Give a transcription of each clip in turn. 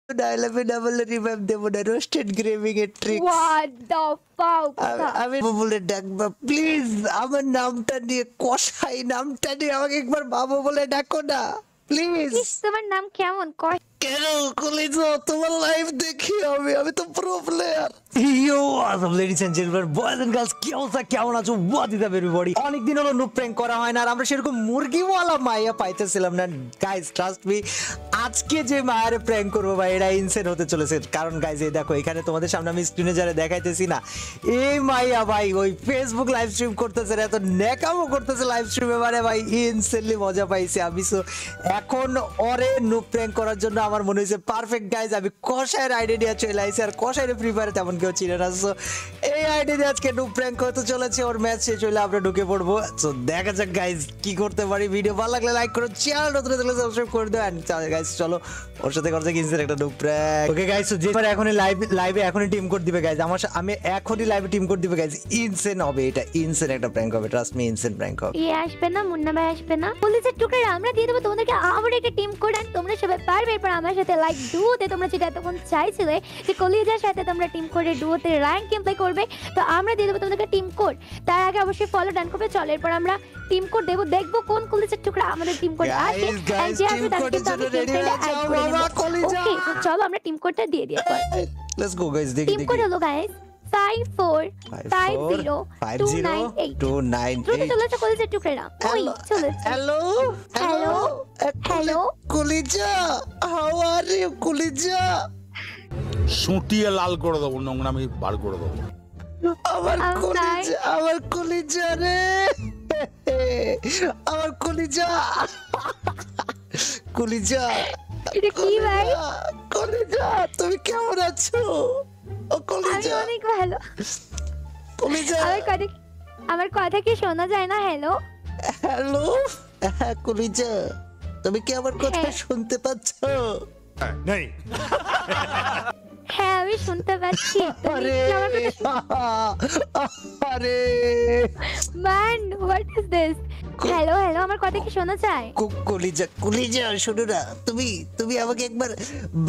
ডায়লগে double revive দেব না roasted গ্রেভিং এর tricks What the fuck? আমি বলে ডাকবা প্লিজ আমার নামটা নিয়ে কষাই নামটা নিয়ে আমাকে একবার বাবু বলে ডাকো না প্লিজ তোমার নাম কেমন কয় কেন কলেজো তোমার লাইভ দেখি আমি তো pro player yo Assam ladies and gentleman boys and girls কি অবস্থা কেমন আছো হোয়াট ইজ আপ এভরিবডি অনেক দিন হলো নুপ প্র্যাঙ্ক করা হয় না আর আমরা সেরকম মুরগিওয়ালা মাইয়া পাইতেছিলাম না গাইস ট্রাস্ট মি আজকে যে মায়ের প্র্যাঙ্ক করব ভাই এটা ইনসেন হতে চলেছে কারণ গাইস এই দেখো এখানে তোমাদের সামনে আমি স্ক্রিনে যারা দেখাইতেছি না এই মাইয়া ভাই ওই ফেসবুক লাইভ স্ট্রিম করতেছে এত নেকামো করতেছে লাইভ স্ট্রিমে মানে ভাই ইনসেনলি মজা পাইছি আমি সো এখন ওরে নুপ প্র্যাঙ্ক করার জন্য আমার মনে হয়েছে পারফেক্ট গাইজ আমি কষায়ের আইডিয়া চলে আইছি আর কষায়ের ফ্রি ফায়ার তেমন কেউ চিনে না সো এই আইডিয়া আজকে নুপ প্র্যাঙ্ক হতে চলেছে ওর ম্যাচ শেষ হলে আমরা ঢুকে পড়বো সো দেখা যাক গাইজ কি করতে পারি ভিডিও ভালো লাগলে লাইক করো চ্যানেল নতুন হলে সাবস্ক্রাইব করে দাও এন্ড গাইজ চলো ওর সাথে করতে গিয়েছি একটা noob prank okay guys so যে এখনই লাইভে এখনই টিম কোড দিবে গাইজ আমার আমি এখনই লাইভে টিম কোড দিবে গাইজ ইনসেন হবে এটা ইনসেন একটা প্র্যাঙ্ক হবে ট্রাস্ট মি ইনসেন প্র্যাঙ্ক হবে আসবে না মুন্না ভাই আসবে না পুলিশের টুকরা আমরা দিয়ে দেবো তোমাদেরকে আবার একটা টিম কোড আর তোমরা সবাই পারবে এরপর আমার সাথে লাইক ডুওতে তোমরা যেটা এতক্ষণ চাইছিলে যে কলিজার সাথে তোমরা টিম কোডে ডুওতে র্যাঙ্ক গেম প্লে করবে তো আমরা দিয়ে দেবো তোমাদেরকে টিম কোড তার আগে অবশ্যই ফলো ডান করবে চলো এরপর আমরা টিম কোড দেবো দেখবো কোন কলিজার টুকরা আমাদের টিম কোড আসে আর যে আসবে তাদেরকে তো আমি টিম কোডে অ্যাড করে দেব ওকে তো চলো আমরা টিম কোডটা দিয়ে দিই একবার লেটস গো গাইস দেখি টিম কোড হলো গাইস 545029 চলো কলিজার টুকরা ওই চলো হ্যালো কলিজা হাউ আর ইউ কলিজা সুটিয়ে লাল করে দেবো নোংরামি বার করে দেবো আমার কলিজা রে আমার কলিজা কলিজা এটা কি ভাই কলিজা তুমি কেমন আছো ও কলিজা আমি অনেক ভালো কলিজা আমার কথা কি শোনা যায় না হ্যালো হ্যালো হ্যাঁ কলিজা তুমি কি আমার কথা শুনতে পাচ্ছ নেই হ্যাঁ আমি শুনতে পাচ্ছি আরে man what is this hello আমার কথা কি শোনা যায় কলিজা কলিজা শোনো না তুমি আমাকে একবার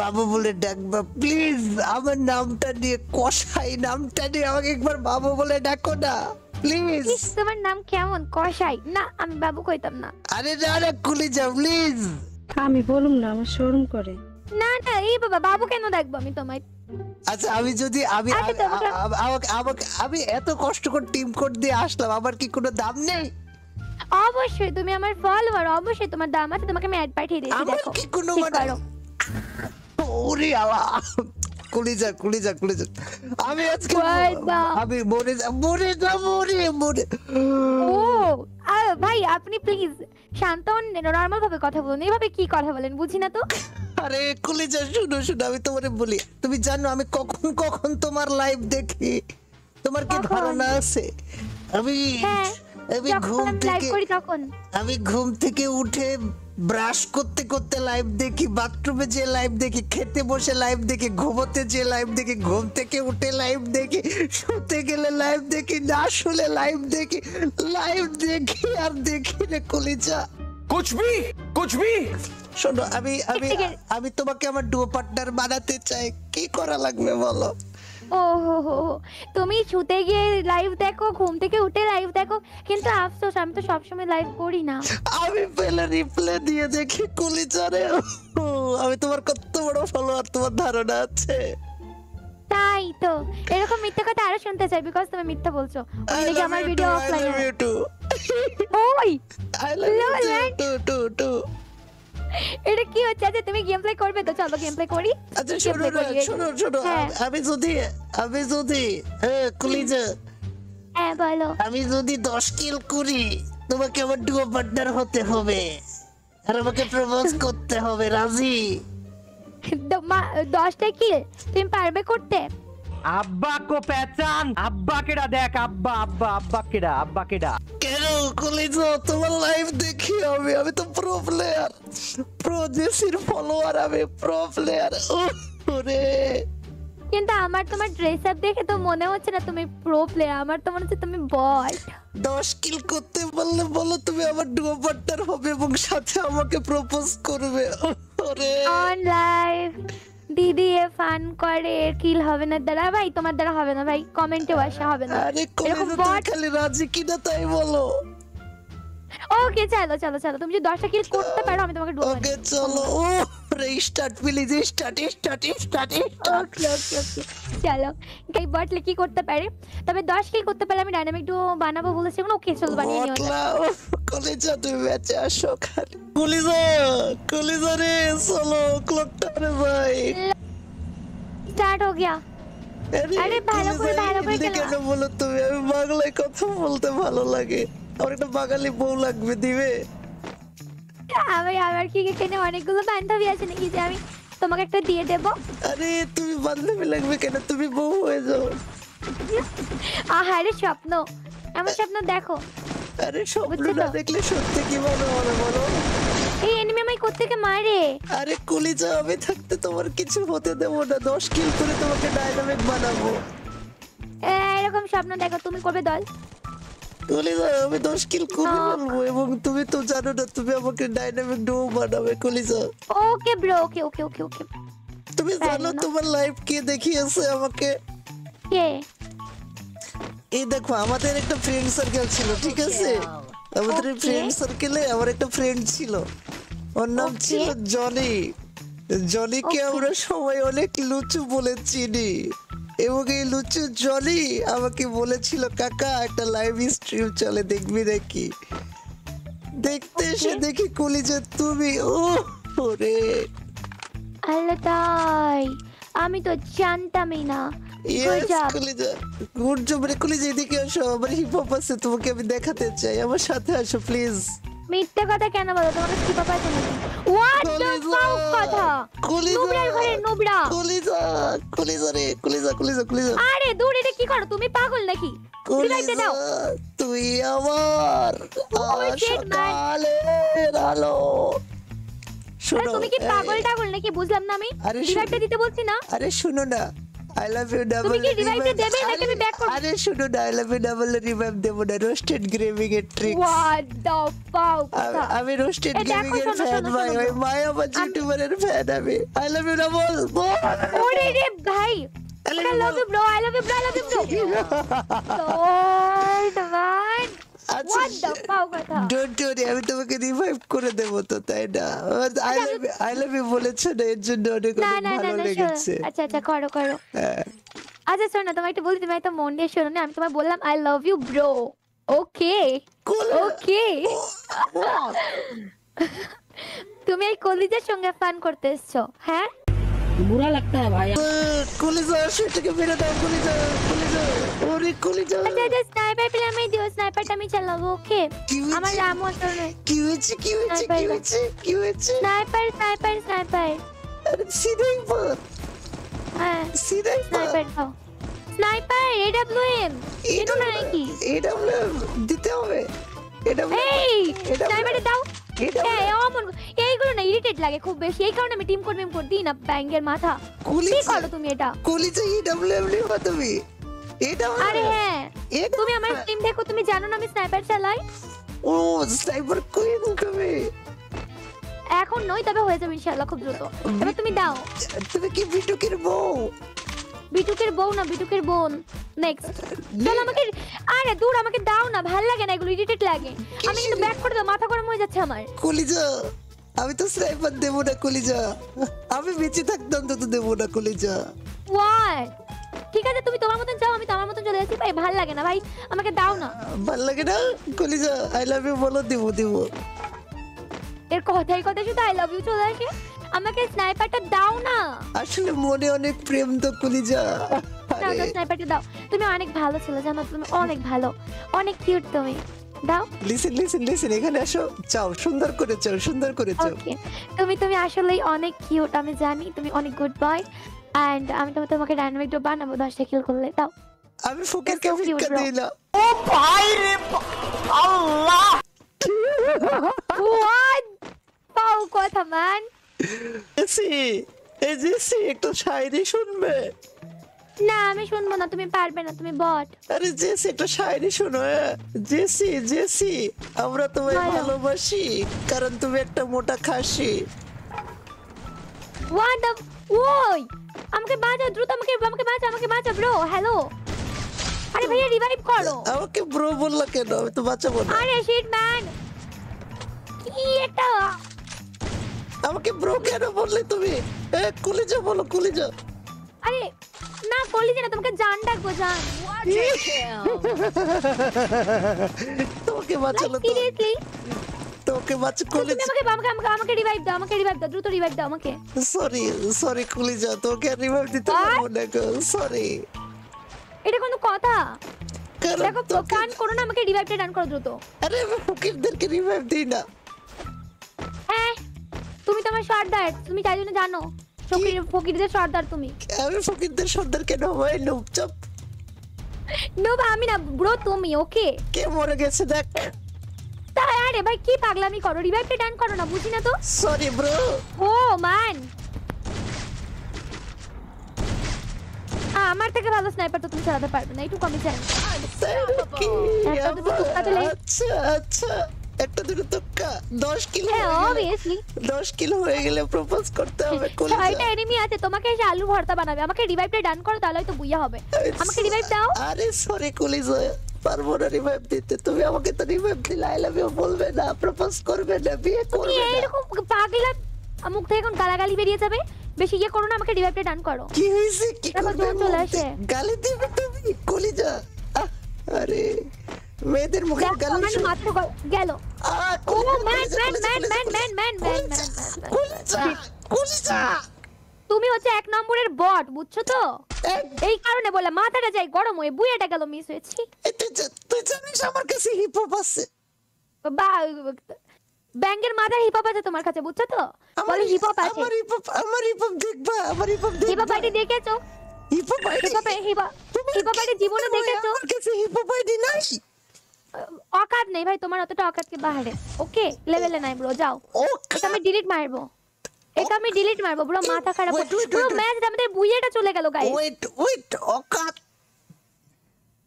বাবু বলে ডাকবা প্লিজ আমার নামটা নিয়ে কষাই নামটা নিয়ে আমাকে একবার বাবু বলে ডাকো না প্লিজ তোমার নাম কেমন কষাই না আমি বাবু কইতাম না আরে না কলিজা প্লিজ আমি বলুম না আমার শরম করে না এই বাবা বাবু কেন ডাকবো আমি তোমায় আচ্ছা আমি যদি আমি এত কষ্ট করে টিম কোড দিয়ে আসলাম আমার কি কোনো দাম নেই অবশ্যই তুমি আমার ফলোয়ার অবশ্যই তোমার দাম আছে তোমাকে আমি অ্যাড পাঠিয়ে দিয়েছি আমার দেখো কি কোনো মানে ওরে আল্লাহ কলিজা আমি আজকে আমি মরে ও ভাই আপনি প্লিজ শান্ত নরমাল ভাবে কথা বলুন এইভাবে কি কথা বলেন বুঝি না তো আরে কলিজা শুনো আমি তোমারে বলি তুমি জানো আমি কখন তোমার লাইভ দেখি তোমার কি ধারণা আছে আমি ঘুম থেকে উঠে ব্রাশ করতে লাইভ দেখি বাথরুমে যে লাইভ দেখি খেতে বসে লাইভ দেখি ঘুমোতে যে লাইভ দেখি ঘুম থেকে উঠে লাইভ দেখি শুতে গেলে লাইভ দেখি না শুলে লাইভ দেখি আর দেখি রে কলিজা कुछ भी শোনো আমি তোমাকে আমার ডুও পার্টনার বানাতে চাই কি করা লাগবে বলো ওহো তুমি শুতে গিয়ে লাইভ দেখো ঘুম থেকে উঠে লাইভ দেখো কিন্তু আফসোস আমি তো সবসময় লাইভ করি না আমি পেলে রিপ্লে দিয়ে দেখি কলিজারে আমি তোমার কত বড় ফলোয়ার তোমার ধারণা আছে তাই তো এরকম মিথ্যা কথা আরো শুনতে চাই বিকজ তুমি মিথ্যা বলছো ওইদিকে আমার ভিডিও অফলাইন ওই আই লাভ ইউ টু এটা কি হচ্ছে আচ্ছা তুমি গেম প্লে করবে তো চলো গেম প্লে করি আচ্ছা শোনো আমি যদি কলিজা বলো আমি যদি 10 কিল করি তোমাকে আমার ডুও পার্টনার হতে হবে আর আমাকে প্রপোজ করতে হবে রাজি 10টা কিল তুমি পারবে করতে আব্বা কো পেচান আব্বা কেডা দেখ আব্বা কেডা কেন কলিজা তোমার লাইভ দেখি আমি তো প্রো প্লেয়ার প্রো জেসির ফলোয়ার আমি প্রো প্লেয়ার ওরে কিন্তু আমার তোমার ড্রেস আপ দেখে তো মনে হচ্ছে না তুমি প্রো প্লেয়ার আমার তো মনে হচ্ছে তুমি বট 10 কিল করতে বললে বলো তুমি আমার ডুও পার্টনার হবে এবং সাথে আমাকে প্রপোজ করবে ওরে অন লাইভ দিদি এ ফান করে কিল হবে না দাঁড়া ভাই, তোমার দ্বারা হবে না ভাই, কমেন্টেও আসা হবে না। আরে এরকম কলেজে bot- তুমি খালি রাজি কিনা তাই বলো। ওকে চলো চলো চলো, তুমি যদি 10টা কিল করতে পারো আমি তোমাকে ডুবো। ওকে চলো। ও রিস্টার্ট প্লিজ, স্টার্ট। ওকে ওকে ওকে চলো। এই বটলে কি করতে পারে? তবে 10 কিল করতে পারলে আমি ডাইনামিক ডুও বানাবো বলেছি। ওকে চলো বানিয়ে নিও। বটলা কলেজে তুমি ম্যাচে আসো খালি। কলেজে রে চলো ক্লকটা রে ভাই। স্টার্ট হো গিয়া। আরে ভালো করে হিন্দি খেলো। কেন বলো তুমি? আমি বাংলায় কথা বলতে ভালো লাগে। আমার একটা বাঙালি বউ লাগবে, দিবে? আমার কি এখানে অনেকগুলো বান্ধবী আছে নাকি যে আমি তোমাকে একটা দিয়ে দেব? আরে তুমি বান্ধবী লাগবে কেন? তুমি বউ হয়ে যাও। আহারে স্বপ্ন, আমার স্বপ্ন দেখো। আরে স্বপ্ন বুঝছো না তো? দেখলে সত্যি কিভাবে হবে বলো? এই এনিমি আমায় কোত্থেকে মারে? আরে কলিজা, আমি থাকতে তোমার কিছু হতে দেবো না। 10 কিল করে তোমাকে ডাইনামিক বানাবো। এরকম স্বপ্ন দেখো, তুমি করবে দল। কলিজা, আমি 10 কিল করে আহ। ফেলবো এবং তুমি তো জানো না তুমি আমাকে ডাইনামিক ডো বানাবে কলিজা। ওকে ব্রো, ওকে ওকে ওকে ওকে। তুমি জানো না। তোমার লাইফ কে দেখিয়েছে আমাকে? কে? এই দেখো, আমাদের একটা ফ্রেন্ড সার্কেল ছিল, ঠিক আছে? আমাদের Okay. ফ্রেন্ড সার্কেলে আমার একটা ফ্রেন্ড ছিল, ওর নাম Okay. ছিল জনি। জনিকে Okay. আমরা সবাই অনেক লুচু বলে চিনি এবং এই লুচু জনি আমাকে বলেছিল, কাকা একটা লাইভ স্ট্রিম চলে, দেখবি নাকি? দেখতে এসে Okay. দেখি কলিজা তুমি। ও ওরে আল্লাহ তাই, আমি তো জানতামই না। Yes Good job. কলিজা, গুড জব রে কলিজা। এদিকে আসো, আমার হিপ হপ আছে, তোমাকে আমি দেখাতে চাই। আমার সাথে আসো প্লিজ। মিথ্যে কথা কেন বলো? তোমাকে কি পাপা আছে নাকি? হোয়াট দ্য ফাউক কথা? নুবরার ঘরে নুবরা। কলিজা রে, কলিজা। আরে দূর, এটা কি করো তুমি? পাগল নাকি? রিভাইভটা দাও। তুই আমার Oh shit, man. সকালের আলো। আরে শোনো, তুমি কি পাগল টাগল নাকি? বুঝলাম না আমি। আরে রিভাইভটা দিতে বলছি না। আরে শুনো না, আই লাভ ইউ ডাবল। কি revive দেবে নাকি আমি back করব? আরে শুনো না, I love U double revive দেবো না। রোস্টেড গেমিং এর ট্রিক্স। হোয়াট দ্য ফাউক কথা? আমি রোস্টেড এই দেখো, গেমিং এর শোনো, ফ্যান শোনো, ভাই। শোনো। ওই মায়াবাজ ইউটিউবারের ফ্যান আমি। I love U double. ওরে রে ভাই, I love you bro, I love you bro, I love you bro. Lord man, what the fuck কথা? ডোন্ট ওরি, আমি তোমাকে রিভাইভ করে দেব তো, তাই না? আই লাভ ইউ বলেছো না, এর জন্য অনেক না অনেক না না ভালো না লেগেছে। আচ্ছা আচ্ছা করো করো। হ্যাঁ। আচ্ছা শোনো না, তোমায় একটা বলি, তুমি একটা মন দিয়ে শোনো না। আমি তোমায় বললাম আই লাভ ইউ ব্রো। ওকে ওকে, তুমি এই কলিজার সঙ্গে ফান করতে এসছো, হ্যাঁ? बुरा लगता है भाई। কলিজা, সেটাকে মেরে দাও কলিজা। ওরে কলিজা। আচ্ছা আচ্ছা, স্নাইপার পেলে আমি দিও, স্নাইপারটা আমি চালাবো। ওকে, কি হয়েছে? আমার রামও তো নয়। কি হয়েছে? স্নাইপার। আরে সিনাইপার, হ্যাঁ সিনাইপার। স্নাইপার দাও। স্নাইপার এডব্লিউএম এটা নাকি? এটা দিতে হবে। এটা এই এটা স্নাইপারটা দাও। এটা এই অমন এইগুলো না ইরিটেট লাগে খুব বেশি, এই কারণে আমি টিম কোড দিই না। ব্যাঙ্গের মাথা, কি কলিজা, করো তুমি এটা? কলিজা ইডব্লিউএম নিবা তুমি? এটা আরে হ্যাঁ, এটা তুমি আমার টিম দেখো, তুমি জানো না আমি স্নাইপার চালাই। ও স্নাইপার কুইন তুমি। এখন নয়, তবে হয়ে যাবে ইনশাআল্লাহ খুব দ্রুত। এবার তুমি দাও। তুমি কি বিটুকের বউ? বিটুকের বউ না, বিটুকের বোন। নেক্সট চলো আমাকে। আরে দূর, আমাকে দাও না, ভাল লাগে না এগুলো, ইরিটেট লাগে। আমি কিন্তু ব্যাক করে দাও, মাথা গরম হয়ে যাচ্ছে আমার। কলিজা, আমি তো স্নাইপার দেবো না কলিজা। আমি বেঁচে থাকতাম তো দেবো না কলিজা। হোয়াট? ঠিক আছে তুমি তোমার মতন যাও, আমি তো আমার মতন চলে যাচ্ছি। ভাই ভাল লাগে না ভাই, আমাকে দাও না। ভাল লাগে না কলিজা? আই লাভ ইউ বলো, দেবো। এর কথাই শুধু আই লাভ ইউ চলে আসে। আমাকে স্নাইপারটা দাও না। আসলে মনে অনেক প্রেম তো কলিজা। দাও দাও, স্নাইপারটা দাও। তুমি অনেক ভালো ছিল জানো, তুমি অনেক ভালো, অনেক কিউট তুমি। দাও। লিসেন, এখানে আসো। চাও, সুন্দর করে চাও। ওকে, তুমি আসলেই অনেক কিউট, আমি জানি তুমি অনেক গুড বয়। এন্ড আমি তোমাকে ডাইনামিক ড্রপ বানাবো 10টা কিল করলে। দাও। আমি ফকিরকে That's so cute, ভিক্ষা bro. দিই না। হোয়াট পাও কথা ম্যান? জেসি একটু শায়রি শুনবে? না আমি শুনবো না, তুমি পারবে না, তুমি বট। আরে জেসি একটা শায়রি শোনো। জেসি আমরা তোমায় বলো। ভালোবাসি কারণ তুমি একটা মোটা খাসি। হোয়াট দ্য ওই আমাকে বাঁচাও দ্রুত, আমাকে বাঁচাও ব্রো। হ্যালো, আরে ভাইয়া রিভাইভ করো। আমাকে ব্রো বললা কেন? আমি তো বাঁচাবো না। আরে শিট ম্যান, কি এটা? আমাকে ব্রো কেন বললে তুমি? কলিজা বলো, কলিজা। আরে না কলিজা না, তোমাকে জান ডাকবো, জান। তোমাকে বাঁচালো তো, সিরিয়াসলি তোমাকে বাঁচা তুমি কলিজা। আমাকে রিভাইভ দাও, দ্রুত রিভাইভ দাও আমাকে। সরি কলিজা, তোকে রিভাইভ দিতে পারবো না গো, সরি। এটা কোনো কথা? কারণ দেখো তোকে- কান করো না, আমাকে রিভাইভটা ডান করো দ্রুত। আরে আমি ফকিরদেরকে রিভাইভ দিই না। হ্যাঁ তুমি তো আমার সর্দার, তুমি তাই জন্য জানো ফকিরদের সর্দার তুমি। আমি ফকিরদের সর্দার কেন হয়? চুপ। নো আমি না ব্রো, তুমি। ওকে কে মরে গেছে দেখ। তাই আরে ভাই কি পাগলামি করো, রিভাইভটা ডান করো না, বুঝি না তো। Sorry bro. ও ম্যান, আমার থেকে ভালো স্নাইপার তো তুমি চালাতে পারবে না, একটু কমই চাই। একটা দুটো তুক্কা দিলে- আচ্ছা আচ্ছা, একটা দুটো তুক্কা 10 কিলো হ্যাঁ হয়ে গেলে- অবভিয়াসলি 10 কিলো হয়ে গেলে প্রপোজ করতে হবে কলিজা। 6টা এনিমি আছে, তোমাকে এসে আলু ভর্তা বানাবে। আমাকে রিভাইভটা ডান করো, তাহলে হয়তো বুইয়া হবে। আমাকে রিভাইভ দাও। আরে সরি কলিজা, পারবো না রিভাইভ দিতে। তুমি আমাকে তো রিভাইভ দিলে আই লাভ ইউ বলবে না, প্রপোজ করবে না, বিয়ে তুমি করবে না। এরকম পাগলা, মুখ থেকে এখন গালাগালি বেরিয়ে যাবে। বেশি ইয়ে করো না, আমাকে রিভাইভটা ডান করো। কি হইছে? কি দেখো, করবে? জন চলে আসে। গালি দিবে তুমি কলিজা? আরে মেয়েদের মুখে দেখো, গালি আমার শুনে- মাথা গেল। ও ম্যান, কলিজা। তুমি হচ্ছে 1 নম্বরের বট, বুঝছো তো? এই, এই কারণে বলে মাথাটা যাই গরম হয়ে বুইয়াটা গেল মিস হয়েছি। তুই জানিস আমার কাছে হিপ হপ আছে? বা ব্যাঙ্গের মাথার হিপ হপ আছে তোমার কাছে, বুঝছো তো? বলে হিপ হপ আছে। আমার হিপ হপ দেখবা, আমার hip hop hip hop ID দেখেছো? Hip hop ID. Hip hop ID জীবনে দেখেছো? আমার কাছে হিপ হপ আইডি নাই। অকাত নেই ভাই তোমার, অতটা অকাতকে বাহারে। ওকে লেভেলে নাই ব্রো, যাও। এটা আমি ডিলিট মারবো, ব্রো। মাথা খারাপ। Wait, wait, পুরো wait. ম্যাচ আমাদের বুইয়াটা চলে গেল গাইস। ওয়েট অকাত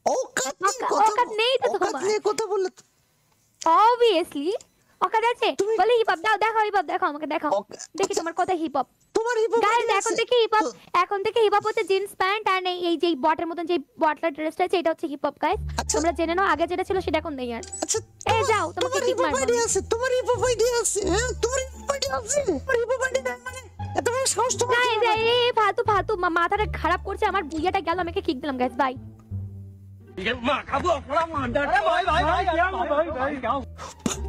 অকাত নেই তো অকাত তোমার। নিয়ে কথা বললে তো- অবভিয়াসলি অকাত আছে। তুমি- বলে হিপ হপ দাও, দেখো আমাকে দেখাও। Okay. দেখি তোমার কথা হিপ হপ। তোমার হিপ হপ গাইস এখন থেকে হিপ হপ হচ্ছে জিন্স প্যান্ট আর এই যে বটের মতন যে বটলার ড্রেসটা আছে, এটা হচ্ছে হিপ হপ গাইস। আচ্ছা। তোমরা জেনে নাও, আগে যেটা ছিল সেটা এখন নেই আর। আচ্ছা এই যাও, তোমাকে তোমার কিক হিপ হপ মারবো আইডি আমি। আছে, তোমার হিপ হপ আইডি আছে, হ্যাঁ তোমার হিপ হপ আইডি আছে। তোমার হিপ হপ আইডি নাই মানে এত বড় সাহস তোমার? গাইস এই ফালতু মাথাটা খারাপ করছে আমার, বুইয়াটা গেল, আমাকে কিক দিলাম গাইস, বাই।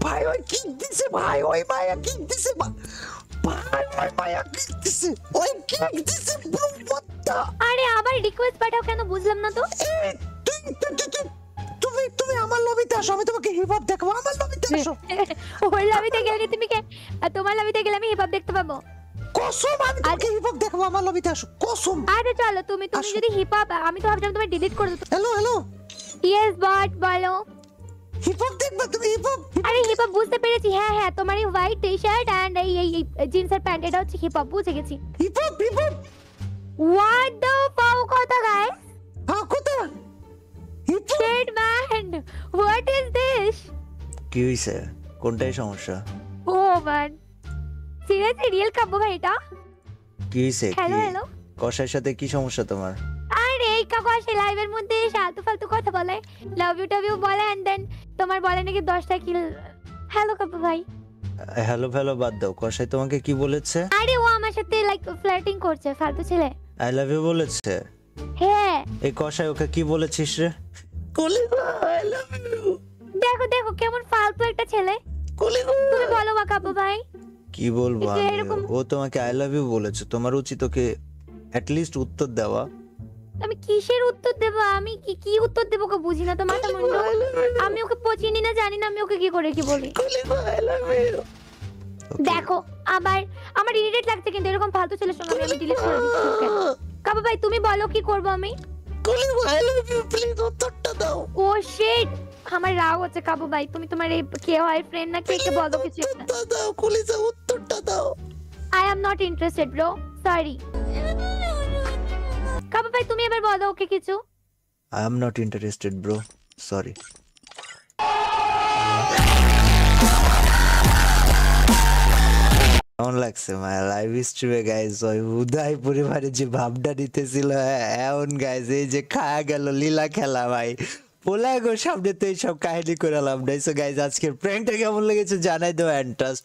ভাই ওই কিক দিছে, ভাই ওই মায়া কিক দিছে, ভাই ওই মায়া কিক দিছে, ওই কিক দিছে ব্রো। what আরে আবার রিকোয়েস্ট পাঠাও কেন, বুঝলাম না তো। তুমি আমার লবিতে আসো, আমি তোমাকে হিপ হপ দেখাবো। আমার লবিতে আসো। ওর লবিতে গেলে তুমি কে, আর তোমার লবিতে গেলে আমি হিপ হপ দেখতে পাবো। কসম আমি তোমাকে হিপ হপ দেখাবো, আমার লবিতে আসো, কসম। আরে চলো, তুমি আসো। যদি হিপ হপ, আমি তো ভাবছিলাম তুমি ডিলিট করে দিতে। হ্যালো ইয়েস বট বলো। হিপ হপ দেখবা তুমি? হিপ হপ আরে হিপ হপ বুঝতে পেরেছি, হ্যাঁ তোমার এই হোয়াইট টি শার্ট এন্ড এই জিন্সের প্যান্ট, এটা হচ্ছে হিপ হপ, বুঝে গেছি। হিপ হপ হোয়াট দ্য পাউ কথা গাইস, হ্যাঁ কোথা hip hop? Shit man, what is this? কি হইছে? কোনটাই সমস্যা? ও ম্যান, সিরিয়াসলি রিয়েল কাব্য ভাই এটা? কি হইছে? হ্যালো কি হ্যালো। কষার সাথে কি সমস্যা তোমার? আরে এই কাকু আসে লাইভের মধ্যে ফালতু কথা বলে, লাভ ইউ টাভ ইউ বলে, এন্ড দেন তোমার বলে নাকি 10টা কিল। হ্যালো কাব্য ভাই। হ্যালো বাদ দাও, কষাই তোমাকে কি বলেছে? আরে ও আমার সাথে লাইক ফ্লার্টিং করছে, ফালতু ছেলে। আই লাভ ইউ বলেছে? হ্যাঁ এই কষাই ওকে কি বলেছিস রে? কলিজা আই লাভ ইউ। দেখো কেমন ফালতু একটা ছেলে। কলিজা তুমি বলো বা কাব্য ভাই। কি বলবো এই যে আমি? এরকম- ও তোমাকে আই লাভ ইউ বলেছে, তোমার উচিত ওকে অ্যাট লিস্ট উত্তর দেওয়া। আমি কিসের উত্তর দেব? আমি কি উত্তর দেব ওকে বুঝি না তো, মাথা মুন্ডু। আমি ওকে পচিনি না, জানি না আমি ওকে কি করে কি বলি। কলিজা আই লাভ ইউ। দেখো আবার আমার ইরিটেট লাগছে, কিন্তু এরকম ফালতু ছেলের সঙ্গে আমি ডিলিট করে দিচ্ছি ওকে। কাব্য ভাই তুমি বলো কি করব আমি? কলিজা আই লাভ ইউ, প্লিজ উত্তরটা দাও। ও শিট, আমার রাগ হচ্ছে কাব্য ভাই। তুমি তোমার এই কে হয় ফ্রেন্ড না কে বলো কিছু একটা। উত্তরটা দাও কলিজা, উত্তরটা দাও। I am not interested bro, sorry. Kabya ভাই তুমি এবার বলো ওকে কিছু। I am not interested bro, sorry. কেমন লাগছে ভাই লাইভ স্ট্রিমে গাইজ ওই উদয় পরিবারে যে ভাবটা নিতেছিল এমন গাইজ এই যে খায়া গেল লীলা খেলা ভাই পোলা গো সামনে তো এইসব কাহিনী করে লাভ নাই। সো গাইজ আজকের প্র্যাঙ্কটা কেমন লেগেছে জানাই দেবো, অ্যান্ড ট্রাস্ট